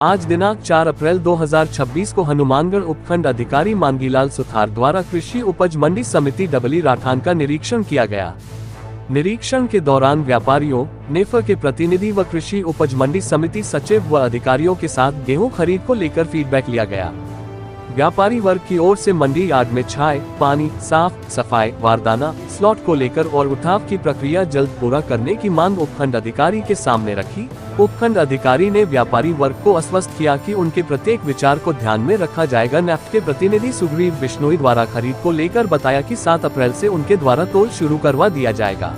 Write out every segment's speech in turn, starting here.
आज दिनांक 4 अप्रैल 2026 को हनुमानगढ़ उपखंड अधिकारी मांगीलाल सुथार द्वारा कृषि उपज मंडी समिति डबली राठान का निरीक्षण किया गया। निरीक्षण के दौरान व्यापारियों, नेफा के प्रतिनिधि व कृषि उपज मंडी समिति सचिव व अधिकारियों के साथ गेहूं खरीद को लेकर फीडबैक लिया गया। व्यापारी वर्ग की ओर से मंडी यार्ड में छाए, पानी, साफ सफाई, वारदाना, स्लॉट को लेकर और उठाव की प्रक्रिया जल्द पूरा करने की मांग उपखंड अधिकारी के सामने रखी। उपखंड अधिकारी ने व्यापारी वर्ग को आश्वस्त किया कि उनके प्रत्येक विचार को ध्यान में रखा जाएगा। नेफ्ट के प्रतिनिधि सुग्रीव बिश्नोई द्वारा खरीद को लेकर बताया कि 7 अप्रैल से उनके द्वारा तोल शुरू करवा दिया जाएगा।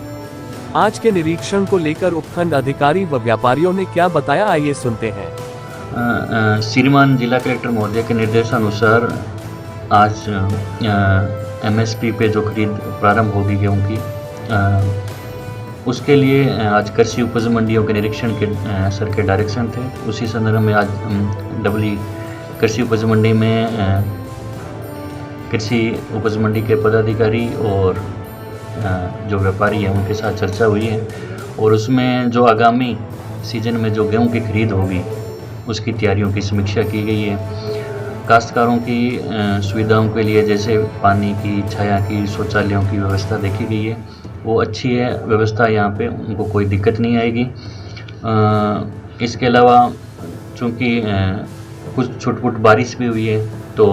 आज के निरीक्षण को लेकर उपखंड अधिकारी व व्यापारियों ने क्या बताया, आइए सुनते हैं। श्रीमान जिला कलेक्टर महोदय के निर्देशानुसार आज MSP पे जो खरीद प्रारंभ होगी गेहूँ की, उसके लिए आज कृषि उपज मंडियों के निरीक्षण के सर के डायरेक्शन थे। उसी संदर्भ में आज डबली कृषि उपज मंडी में कृषि उपज मंडी के पदाधिकारी और जो व्यापारी हैं उनके साथ चर्चा हुई है और उसमें जो आगामी सीजन में जो गेहूँ की खरीद होगी उसकी तैयारियों की समीक्षा की गई है। काश्तकारों की सुविधाओं के लिए जैसे पानी की, छाया की, शौचालयों की व्यवस्था देखी गई है, वो अच्छी है व्यवस्था, यहाँ पे उनको कोई दिक्कत नहीं आएगी। इसके अलावा चूँकि कुछ छुट-पुट बारिश भी हुई है तो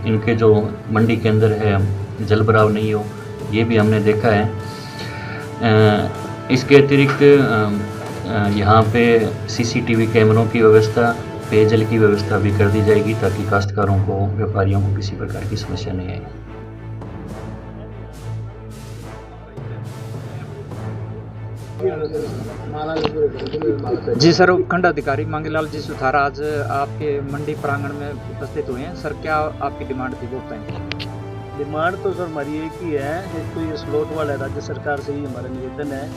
इनके जो मंडी के अंदर है जल भराव नहीं हो, ये भी हमने देखा है। इसके अतिरिक्त यहाँ पे CCTV कैमरों की व्यवस्था, पेयजल की व्यवस्था भी कर दी जाएगी ताकि काश्तकारों को, व्यापारियों को किसी प्रकार की समस्या नहीं आए। जी सर, उपखंड अधिकारी मांगीलाल जी सुथार आज आपके मंडी प्रांगण में उपस्थित हुए हैं। सर, क्या आपकी डिमांड थी वो बताएं। डिमांड तो सर हमारी एक ही है, एक तो ये स्लॉट वाला राज्य सरकार से ही हमारा निवेदन है,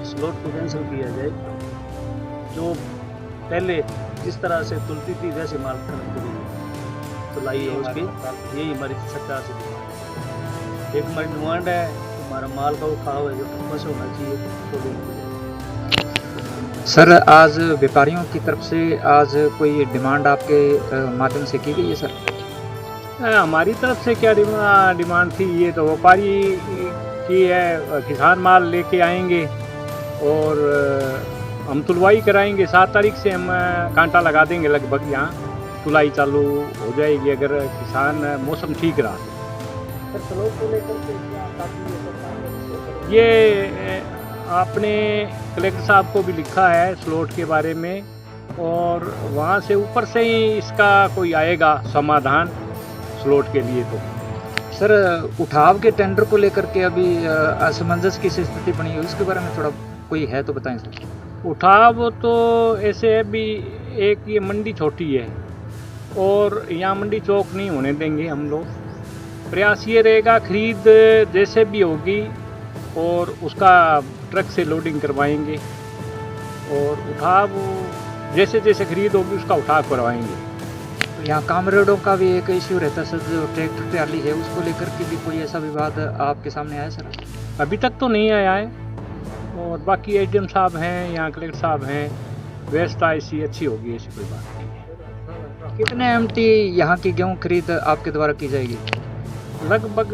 स्लॉट को कैंसिल किया जाए। जो पहले जिस तरह से तुलती थी वैसे माल खरीद करेगी तो लाई है उसकी, यही हमारी सरकार से डिमांड। एक हमारी डिमांड है हमारा माल का उठाव है जो ठप्पा से होना चाहिए तो सर, आज व्यापारियों की तरफ से आज कोई डिमांड आपके माध्यम से की गई है सर? हमारी तरफ से क्या डिमांड थी, ये तो व्यापारी की है। किसान माल लेके आएंगे और हम तुलवाई कराएंगे। 7 तारीख से हम कांटा लगा देंगे, लगभग यहाँ तुलाई चालू हो जाएगी अगर किसान मौसम ठीक रहा। ये आपने कलेक्टर साहब को भी लिखा है स्लॉट के बारे में और वहाँ से ऊपर से ही इसका कोई आएगा समाधान स्लॉट के लिए। तो सर, उठाव के टेंडर को लेकर के अभी असमंजस की स्थिति बनी है, उसके बारे में थोड़ा कोई है तो बताएं सर। उठाव तो ऐसे है भी, एक ये मंडी छोटी है और यहाँ मंडी चौक नहीं होने देंगे हम लोग। प्रयास ये रहेगा खरीद जैसे भी होगी और उसका ट्रक से लोडिंग करवाएंगे और उठाव जैसे जैसे खरीद होगी उसका उठाव करवाएंगे। यहाँ कामरेडों का भी एक इश्यू रहता है सर, जो ट्रैक्टर ट्राली है उसको लेकर के भी कोई ऐसा विवाद आपके सामने आया सर? अभी तक तो नहीं आया है और बाकी SDM साहब हैं, यहाँ कलेक्टर साहब हैं, व्यवस्था ऐसी अच्छी होगी, ऐसी कोई बात नहीं है। कितने MT यहाँ की गेहूँ खरीद आपके द्वारा की जाएगी? लगभग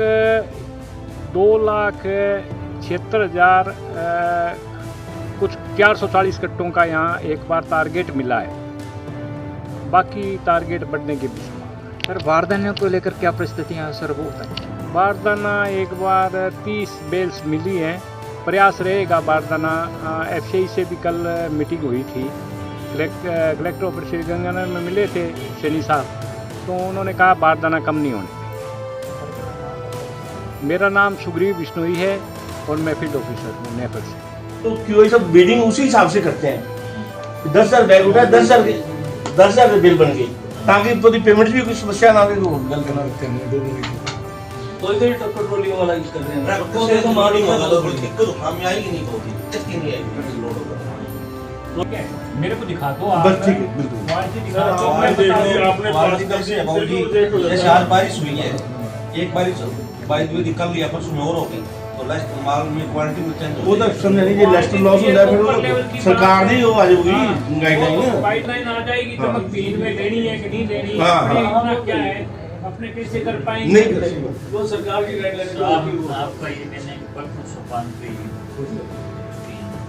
2,76,000 कुछ 440 कट्टों का यहाँ एक बार टारगेट मिला है, बाकी टारगेट बढ़ने की भी संभावना है। सर, बारदाने को लेकर क्या परिस्थितियाँ सर वो बताएं। बारदाना एक बार 30 बेल्स मिली हैं, प्रयास रहेगा बारदाना। FCI से भी कल मीटिंग हुई थी, कलेक्टर ऑफिस श्रीगंगानगर में मिले थे सैनी साहब, तो उन्होंने कहा बारदाना कम नहीं होने। मेरा नाम सुग्रीव बिश्नोई है और मैं फील्ड ऑफिसर हूँ नेफर से। तो क्यों सब बिडिंग उसी हिसाब से करते हैं। 10,000 बैग उठाया, 10,000 बिल बन गई ताकि पूरी पेमेंट भी कोई समस्या ना आए। कोई पेट्रोलिंग वाला यूज कर रहे हैं, रखो तो मार्निंग होगा तो दिक्कत हमें आएगी नहीं, होगी कितनी नहीं आएगी, लोड होगा। मेरे को दिखा दो आप। बस ठीक है, बिल्कुल। आपने जैसे आज बारिश हुई है, एक बारिश बारिश कल या परसों में और होगी तो लास्ट माल में क्वालिटी में चेंज वो तो समझ नहीं, लेस्टर लॉस होता है, फिर वो सरकार नहीं वो आ जाएगी गाइडलाइन। गाइडलाइन आ जाएगी तो मग तीन में लेनी है कि नहीं लेनी है, हाँ, हाँ। अपना क्या है, अपने कैसे कर पाएंगे। नहीं कर सकते। वो सरकार की गाइडलाइन तो आपका ये कहने पर सोपान पे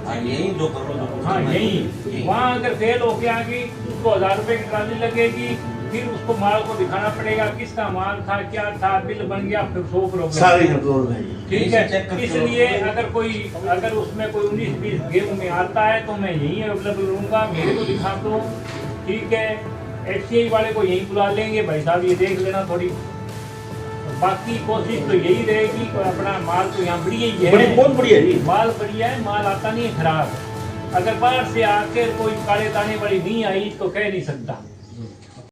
हाँ यही जो करो जो हाँ यही वहाँ अगर फेल होके आ गई उसको 1000 रुपए की ट्राली लगेगी, फिर उसको माल को दिखाना पड़ेगा किसका माल था, क्या था, बिल बन गया, फिर 100 प्रॉब्लम। सारे कंट्रोल है। ठीक है, इसलिए अगर उसमें कोई 19-20 गेहूं में आता है तो मैं यहीं अवेलेबल रहूँगा, मेरे को दिखा दो। ठीक है, एफसीआई वाले को यहीं बुला लेंगे, भाई साहब ये देख लेना थोड़ी। बाकी कोशिश तो यही रहेगी कि अपना माल तो यहाँ बढ़िया ही है, बहुत बढ़िया है जी। माल बढ़िया है, माल आता नहीं है खराब। अगर बाहर से आकर कोई काले दाने वाली नहीं आई तो कह नहीं सकता।